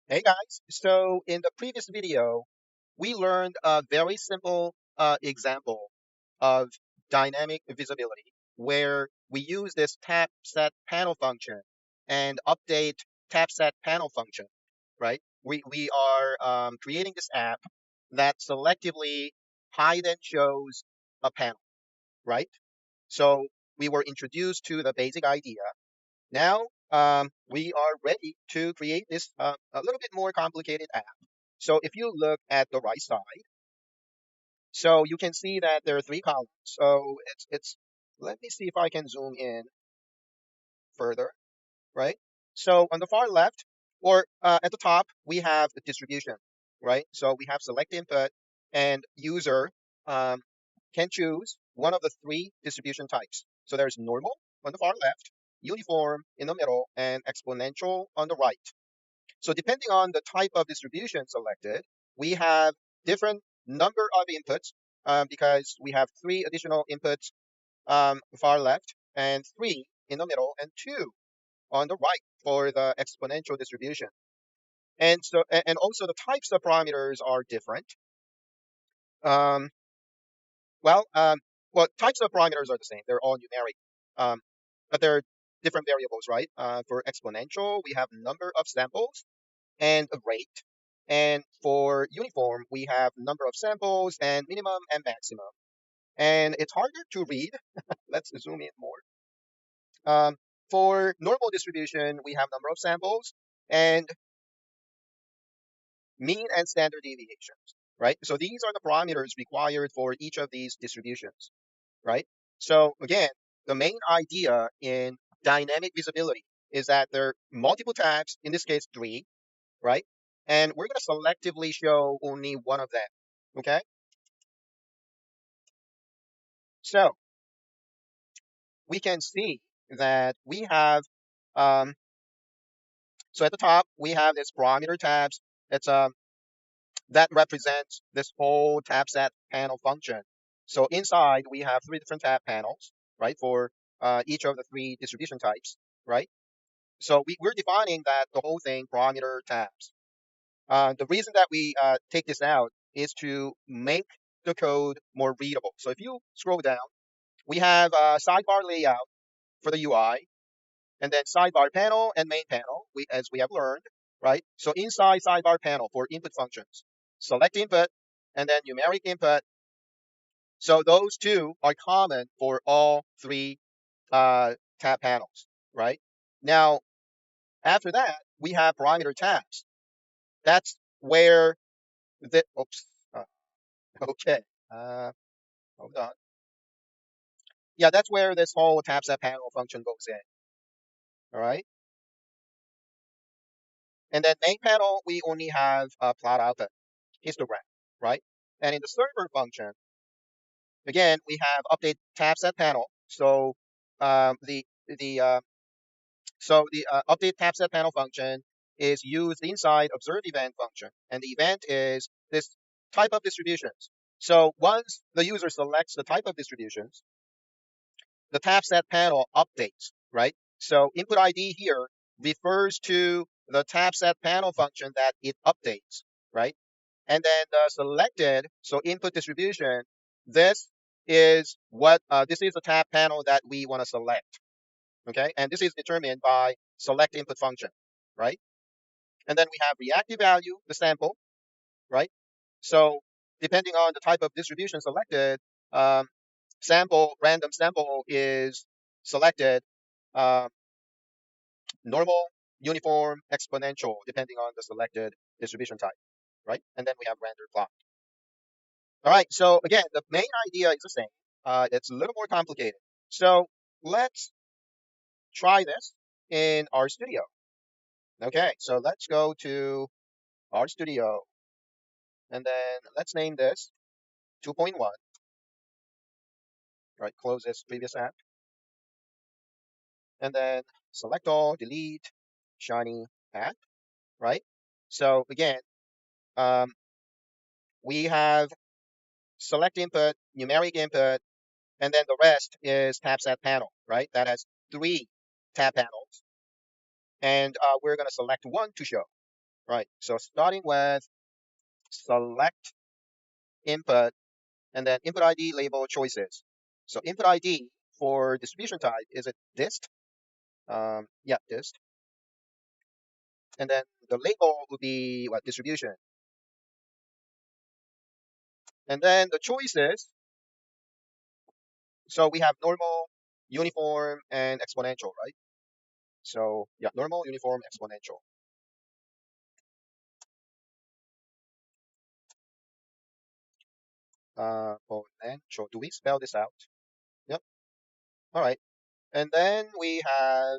Hey guys, so in the previous video, we learned a very simple example of dynamic visibility where we use this tap set panel function and update tap set panel function, right? We are creating this app that selectively hide and shows a panel, right? So we were introduced to the basic idea. Now we are ready to create this a little bit more complicated app. So if you look at the right side, so you can see that there are three columns. So it's let me see if I can zoom in further, right? So on the far left or at the top, we have the distribution, right? So we have select input and user um, can choose one of the three distribution types. So there's normal on the far left, uniform in the middle, and exponential on the right. So depending on the type of distribution selected, we have different number of inputs because we have three additional inputs far left and three in the middle and two on the right for the exponential distribution. And also the types of parameters are different. Um, well, um, well, types of parameters are the same. They're all numeric, um, but they're different variables, right? For exponential, we have number of samples and a rate. And for uniform, we have number of samples and minimum and maximum. And it's harder to read. Let's zoom in more. For normal distribution, we have number of samples and mean and standard deviations, right? So these are the parameters required for each of these distributions, right? So again, the main idea in dynamic visibility is that there are multiple tabs, in this case, three, right? And we're going to selectively show only one of them, okay? So we can see that we have, um, so at the top, we have this parameter tabs. It's that represents this whole tab set panel function. So inside, we have three different tab panels, right, for each of the three distribution types, right? So we're defining that the whole thing parameter tabs. The reason that we take this out is to make the code more readable. So if you scroll down, we have a sidebar layout for the UI, and then sidebar panel and main panel, as we have learned, right? So inside sidebar panel for input functions, select input, and then numeric input. So those two are common for all three tab panels, right? Now, after that, we have parameter tabs. That's where oops, okay, uh, hold on. Yeah, that's where this whole tab set panel function goes in, all right? And then main panel, we only have plot output, histogram, right? And in the server function, again, we have update tab set panel. So the update tab set panel function is used inside observe event function, and the event is this type of distributions. So once the user selects the type of distributions, the tab set panel updates, right? So input ID here refers to the tab set panel function that it updates, right? And then the selected, so input distribution, this this is the tab panel that we want to select, okay? And this is determined by select input function, right? And then we have reactive value, the sample, right? So depending on the type of distribution selected, um, random sample is selected um, normal, uniform, exponential, depending on the selected distribution type, right? And then we have random plot. All right, so again, the main idea is the same. It's a little more complicated. So let's try this in our studio. Okay, so let's go to our studio and then let's name this 2.1. Right, close this previous app and then select all, delete, shiny app, right? So again, um, we have select input, numeric input, and then the rest is tab set panel, right? That has three tab panels, and we're going to select one to show. Right. So starting with select input and then input ID label choices. So input ID for distribution type, is it dist? Yeah, dist. And then the label would be what, distribution. And then the choices, so we have normal, uniform, and exponential, right? So yeah, normal, uniform, exponential. Exponential. Do we spell this out? Yep. All right. And then we have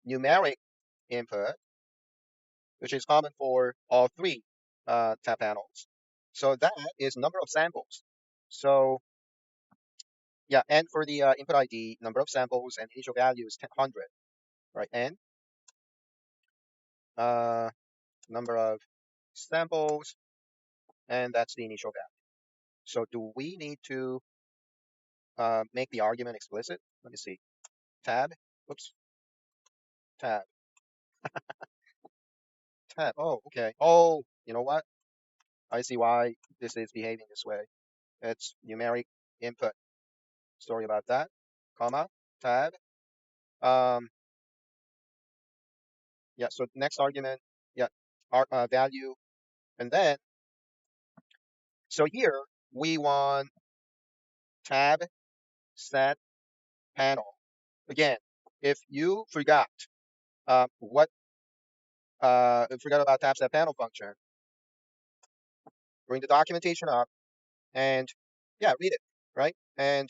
numeric input, which is common for all three tab panels. So that is number of samples. So yeah, and for the input ID, number of samples and initial value is 100, right? And uh, number of samples, and that's the initial value. So do we need to make the argument explicit? Let me see. Tab. Oops. Tab. Tab. Oh, okay. Oh, you know what? I see why this is behaving this way. It's numeric input. Sorry about that. Comma. Tab. Um, yeah, so next argument, yeah, value. And then, so here we want tab set panel. Again, if you what forgot about tab set panel function, bring the documentation up and yeah, read it, right? And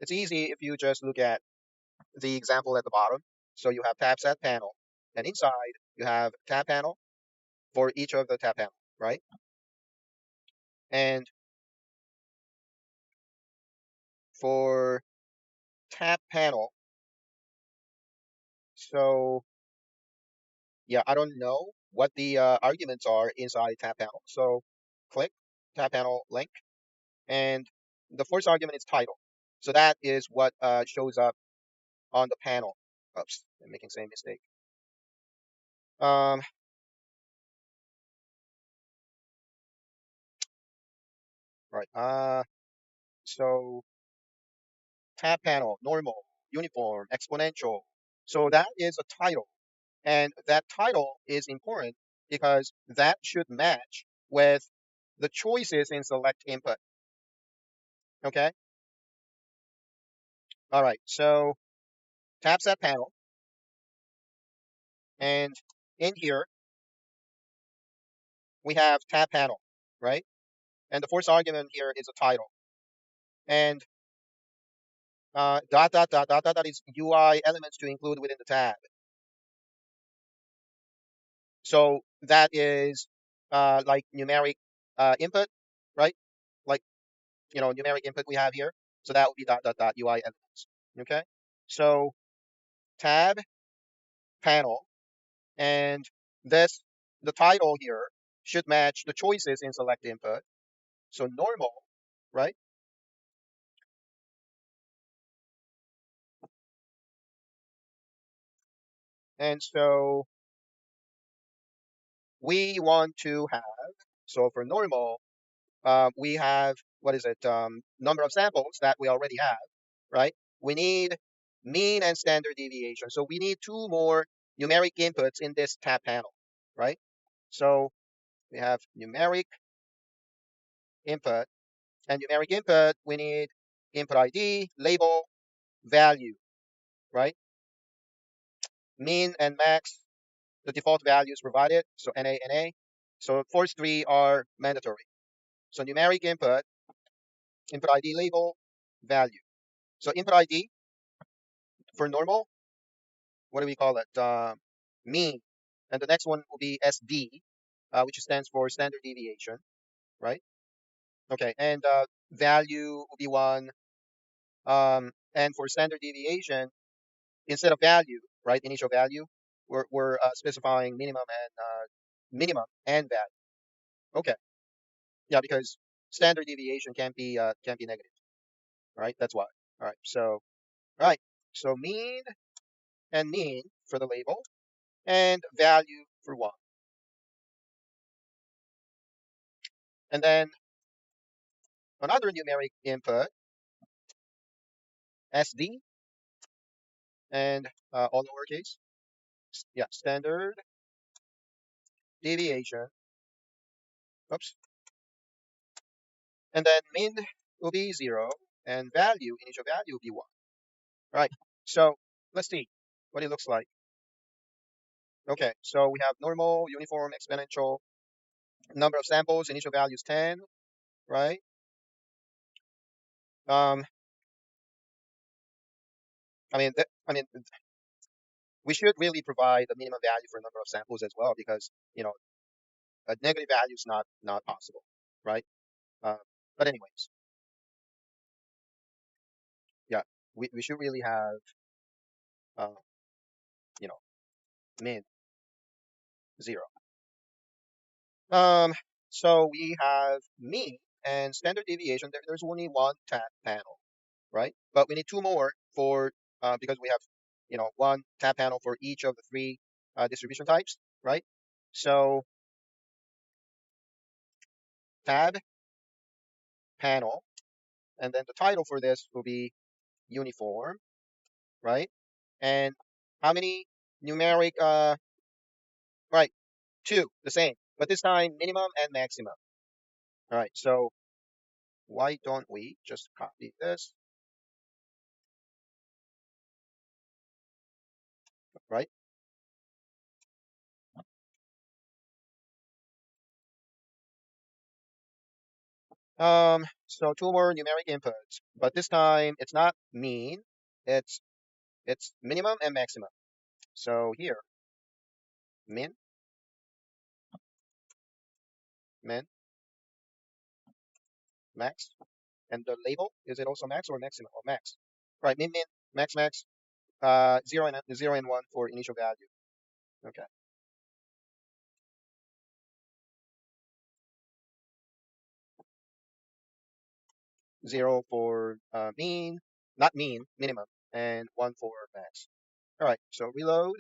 it's easy if you just look at the example at the bottom. So you have tab set panel, and inside you have tab panel for each of the tab panel, right? And for tab panel, so yeah, I don't know what the arguments are inside tab panel. So click tab panel link, and the first argument is title. So that is what shows up on the panel. Oops, I'm making the same mistake. Um, right. So tab panel, normal, uniform, exponential. So that is a title, and that title is important because that should match with the choices in select input. Okay. All right. So tab set panel, and in here we have tab panel, right? And the first argument here is a title, and dot is UI elements to include within the tab. So that is like numeric input, right? Like numeric input we have here. So that would be dot UI elements. Okay. So tab panel, and this the title here should match the choices in select input. So normal, right? And so we want to have, so for normal, we have, what is it, number of samples that we already have, right? We need mean and standard deviation. So we need two more numeric inputs in this tab panel, right? So we have numeric input, and numeric input, we need input ID, label, value, right? Mean and max, the default values provided, so NA, NA. So first three are mandatory. So numeric input ID label, value. So input ID for normal, what do we call it? Mean. And the next one will be SD, which stands for standard deviation, right? Okay, and value will be one. And for standard deviation, instead of value, right, initial value, we're specifying minimum and value. Okay, yeah, because standard deviation can be negative, right? That's why. All right, so all right, so mean for the label and value for one. And then another numeric input, SD, and all lowercase. Yeah, standard deviation. Oops. And then min will be 0, and value, initial value will be 1. Right. So let's see what it looks like. Okay, so we have normal, uniform, exponential, number of samples, initial value is 10, right? Um, I mean, we should really provide a minimum value for number of samples as well because a negative value is not possible, right? Uh, but anyways, yeah, we should really have uh, you know min 0. Um, so we have mean and standard deviation. There's only one tab panel, right? But we need two more for because we have one tab panel for each of the three distribution types, right? So tab panel, and then the title for this will be uniform, right? And how many numeric? Right, two, the same, but this time minimum and maximum. All right, so why don't we just copy this, right? So two more numeric inputs, but this time it's not mean, it's minimum and maximum. So here, min, min, max, and the label, is it also max or maximum or max? Right, min, min, max, max, 0 and 1 for initial value. Okay, 0 for mean, not mean, minimum, and 1 for max. All right, so reload.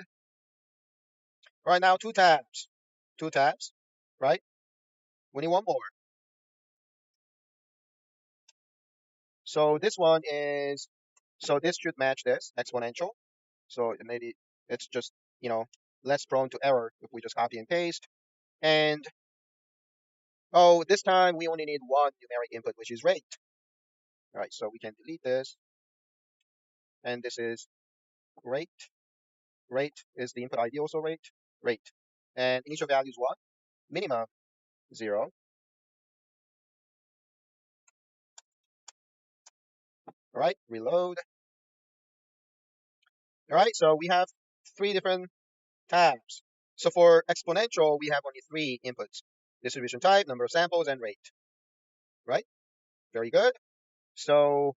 All right, now two tabs, right? We need one more. So this one is, so this should match this exponential. So maybe it's just, you know, less prone to error if we just copy and paste. And oh, this time we only need one numeric input, which is rate. All right, so we can delete this. And this is rate. Rate is the input ID also rate. Rate. And initial value is what? Minimum 0. All right, reload. All right, so we have three different tabs. So for exponential, we have only three inputs: distribution type, number of samples, and rate. Right? Very good. So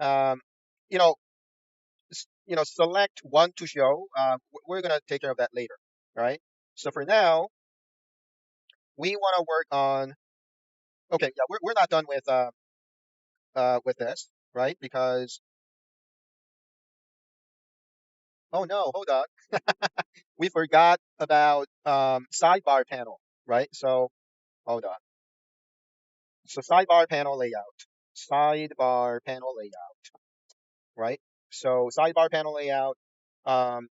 um, you know, select one to show. We're gonna take care of that later. Right? So for now, we want to work on. Okay, yeah, we're not done with this, right? Because oh no, hold on, we forgot about sidebar panel, right? So hold on. So sidebar panel layout, right? So sidebar panel layout. Um,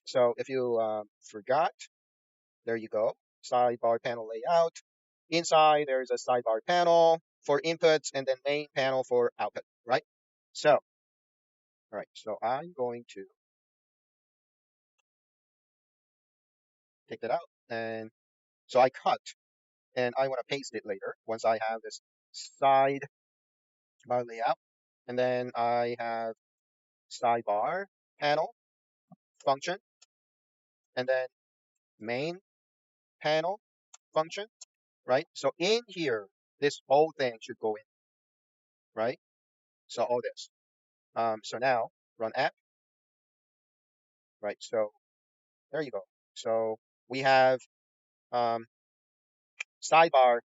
so if you forgot, there you go. Sidebar panel layout. Inside there is a sidebar panel for inputs and then main panel for output, right? So, all right. So I'm going to take that out, and so I cut, and I want to paste it later once I have this sidebar layout, and then I have sidebar panel function, and then main panel function, right? So in here, this whole thing should go in, right? So all this. So now run app, right? So there you go. So we have um, sidebar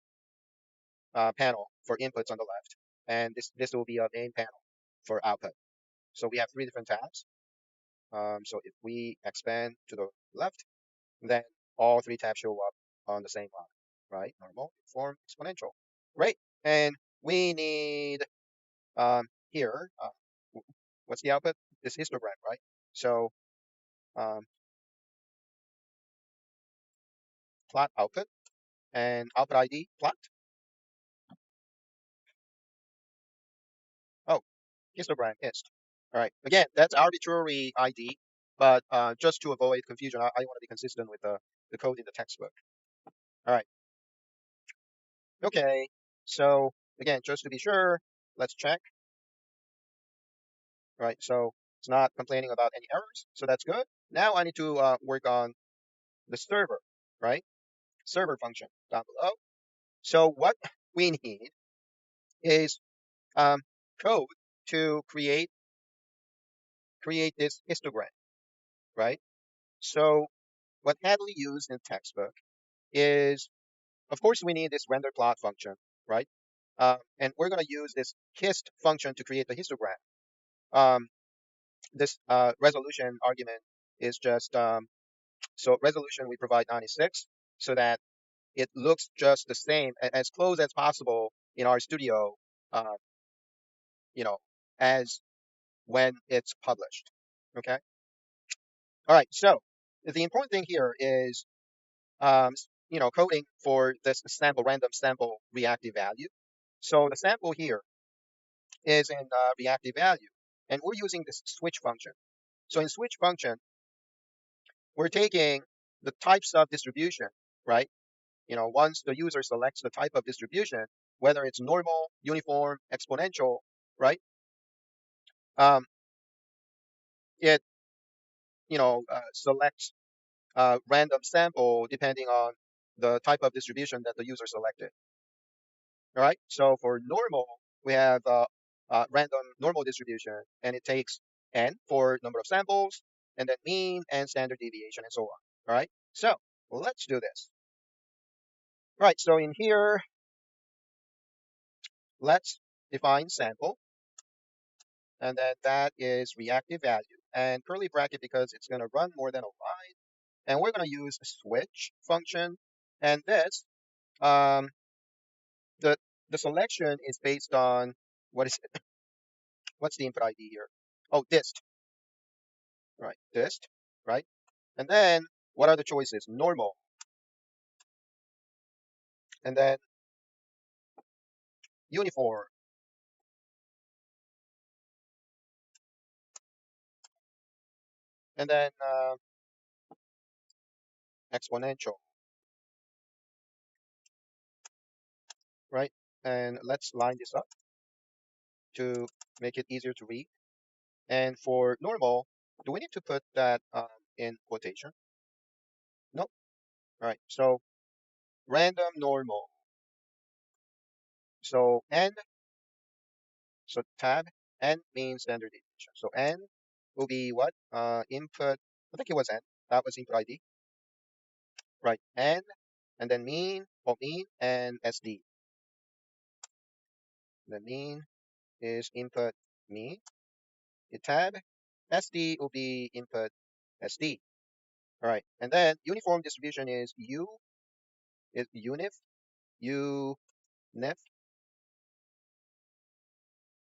panel for inputs on the left, and this will be a main panel for output. So we have three different tabs. So if we expand to the left, then all three tabs show up on the same line, right? Normal, uniform, exponential. Great. And we need here, what's the output? This histogram, right? So um, plot output and output ID plot. Oh, histogram hist. All right. Again, that's arbitrary ID, but just to avoid confusion, I want to be consistent with the code in the textbook. All right. Okay. So again, just to be sure, let's check. All right. So it's not complaining about any errors, so that's good. Now I need to work on the server, right? Server function down below. So what we need is um, code to create this histogram, right? So what Hadley used in textbook is, of course, we need this render plot function, right? And we're going to use this hist function to create the histogram. Um, this resolution argument is just so resolution we provide 96 so that it looks just the same, as close as possible in our studio, uh, you know, as when it's published. Okay. All right. So the important thing here is, coding for this sample, random sample reactive value. So the sample here is in reactive value, and we're using this switch function. So in switch function, we're taking the types of distribution, right? Once the user selects the type of distribution, whether it's normal, uniform, exponential, right? Um, it selects random sample depending on the type of distribution that the user selected. All right. So for normal, we have random normal distribution, and it takes n for number of samples, and then mean and standard deviation, and so on. All right. So let's do this. All right. So in here, let's define sample, and then that is reactive value, and curly bracket because it's going to run more than a line, and we're going to use a switch function, and this um, the the selection is based on what is what's the input ID here? Oh, dist, right? Dist, right? And then what are the choices? Normal, and then uniform, and then exponential, right? And let's line this up to make it easier to read. And for normal, do we need to put that in quotation? No. All right. So random normal. So n, so tab, n means standard deviation. So n will be what? Input, I think it was n. That was input ID. Right. N, and then mean, or mean, and SD. The mean is input mean. The tab, SD will be input SD. All right. And then uniform distribution is U, is unif, unif,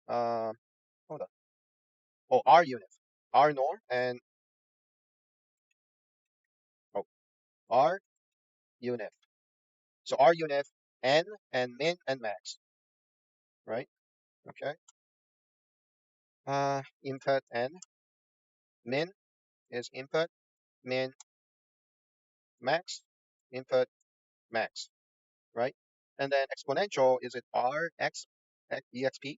uh, hold on. Oh, R unif, R norm, and oh, R unif. So R unif, N, and min and max, right? Okay. Input N, min is input, min, max, input, max, right? And then exponential, is it R, X, EXP?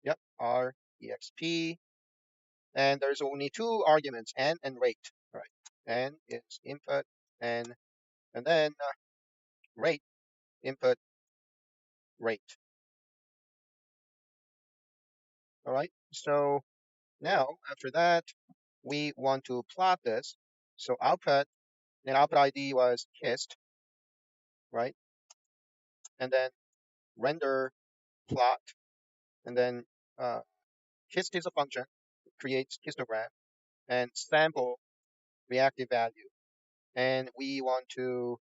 Yep, R, EXP. And there's only two arguments, n and rate, right? N is input, and then rate, input, rate. All right. So now after that, we want to plot this. So output, then output ID was hist, right? And then render plot, and then uh, hist is a function, creates histogram, and sample reactive value. And we want to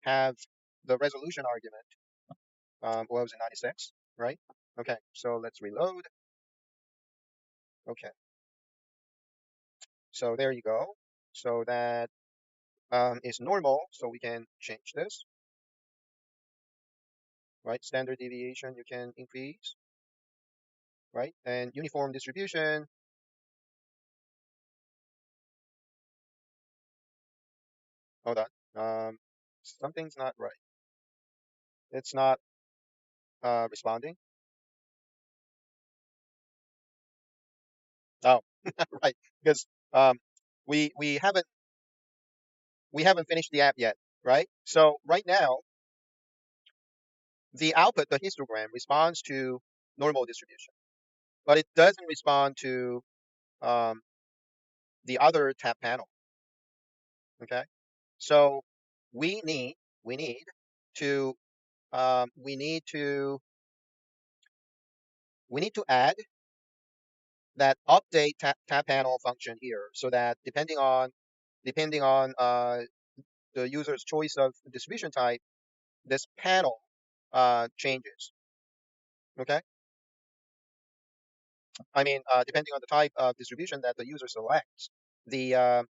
have the resolution argument was 96, right? Okay, so let's reload. Okay, so there you go. So that is normal, so we can change this, right? Standard deviation you can increase, right? And uniform distribution, hold on. Something's not right. It's not responding. Oh, right, because we haven't finished the app yet, right? So right now the output, the histogram, responds to normal distribution, but it doesn't respond to um, the other tap panel. Okay, so we need we need to we need to we need to add that update tap panel function here, so that depending on the user's choice of distribution type, this panel changes. Okay, I mean, depending on the type of distribution that the user selects, the uh,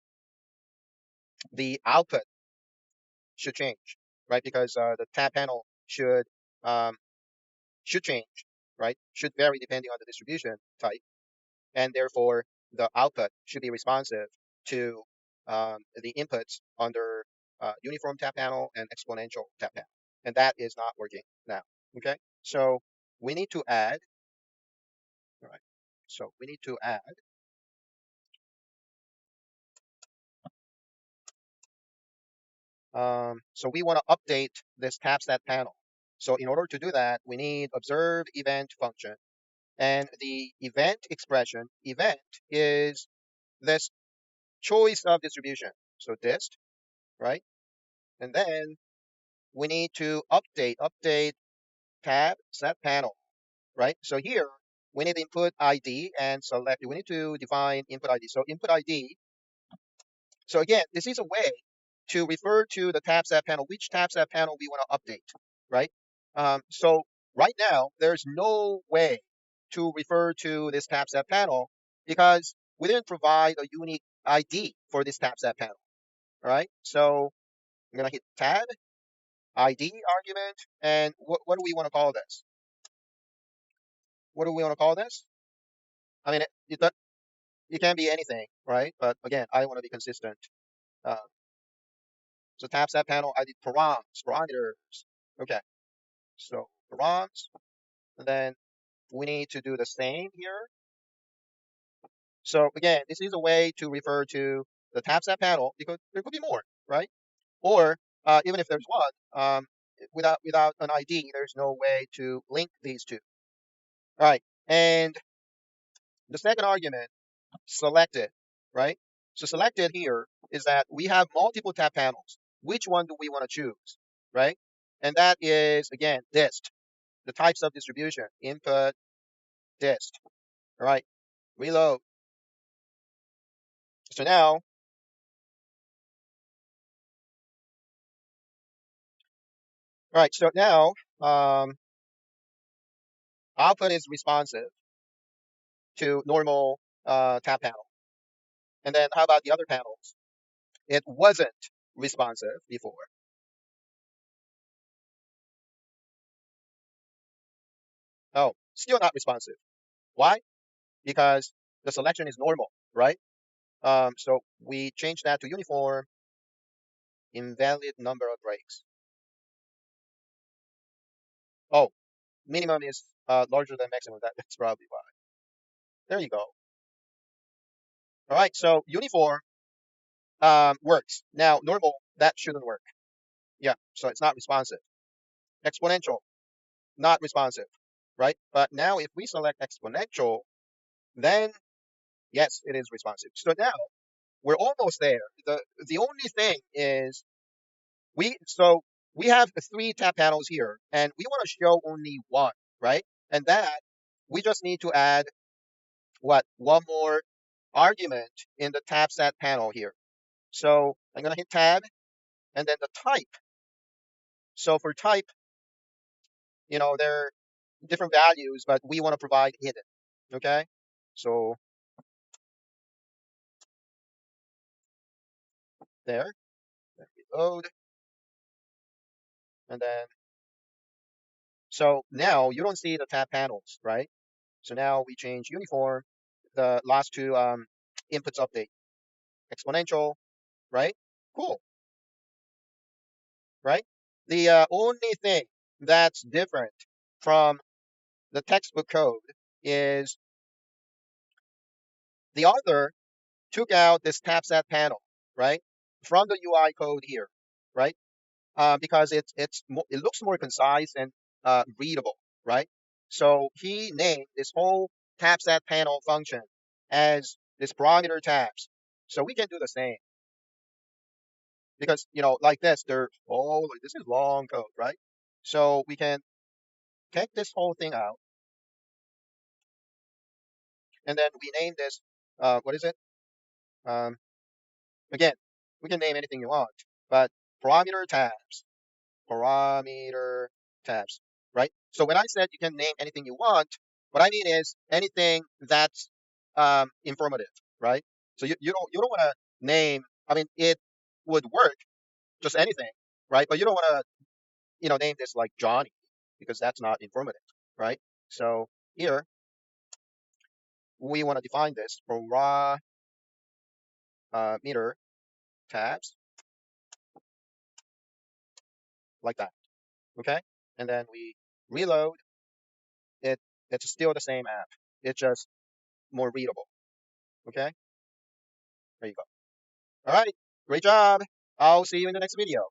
the output should change, right? Because the tab panel um, should change, right? Should vary depending on the distribution type, and therefore the output should be responsive to the inputs under uniform tab panel and exponential tab panel, and that is not working now. Okay, so we need to add, right? So we need to add. So we want to update this tab stat panel. So in order to do that, we need observe event function. And the event expression, event is this choice of distribution. So dist, right? And then we need to update tab set panel, right? So here we need input ID and select, we need to define input ID. So input ID, so again, this is a way to refer to the tab set panel, which tab set panel we want to update, right? So right now, there's no way to refer to this tab set panel because we didn't provide a unique ID for this tab set panel, all right? So I'm going to hit tab, ID argument, and what do we want to call this? What do we want to call this? I mean, it can be anything, right? But again, I want to be consistent. Uh, so tab set panel ID parameters. Okay, so params, and then we need to do the same here. So again, this is a way to refer to the tab set panel because there could be more, right? Or even if there's one, without an ID, there's no way to link these two. All right, and the second argument, selected, right? So selected here is that we have multiple tab panels. Which one do we want to choose, right? And that is again dist, the types of distribution, input, dist. All right, reload. So now, all right, so now output is responsive to normal tab panel. And then how about the other panels? It wasn't responsive before. Oh, still not responsive. Why? Because the selection is normal, right? So we change that to uniform, invalid number of breaks. Oh, minimum is larger than maximum. That's probably why. There you go. All right, so uniform works. Now, normal, that shouldn't work. Yeah, so it's not responsive. Exponential, not responsive, right? But now if we select exponential, then yes, it is responsive. So now we're almost there. The only thing is so we have the three tab panels here, and we want to show only one, right? And that we just need to add one more argument in the tab set panel here. So I'm gonna hit tab and then the type. So for type, there are different values, but we want to provide hidden. Okay. So there, then we load, and then so now you don't see the tab panels, right? So now we change uniform, the last two inputs update, exponential, right? Cool, right? The only thing that's different from the textbook code is the author took out this tab set panel, right, from the UI code here, right? Because it looks more concise and readable, right? So he named this whole tab set panel function as this parameter tabs. So we can do the same because like this, this is long code, right? So we can take this whole thing out and then we name this. What is it? Um, Again, we can name anything you want, but parameter tabs, parameter tabs, right? So when I said you can name anything you want, what I mean is anything that's informative, right? So you don't want to name. I mean, it would work just anything, right? But you don't want to name this like Johnny because that's not informative, right? So here we want to define this parameter tabs like that, okay? And then we reload it. It's still the same app. It's just more readable. Okay, there you go. All right, great job. I'll see you in the next video.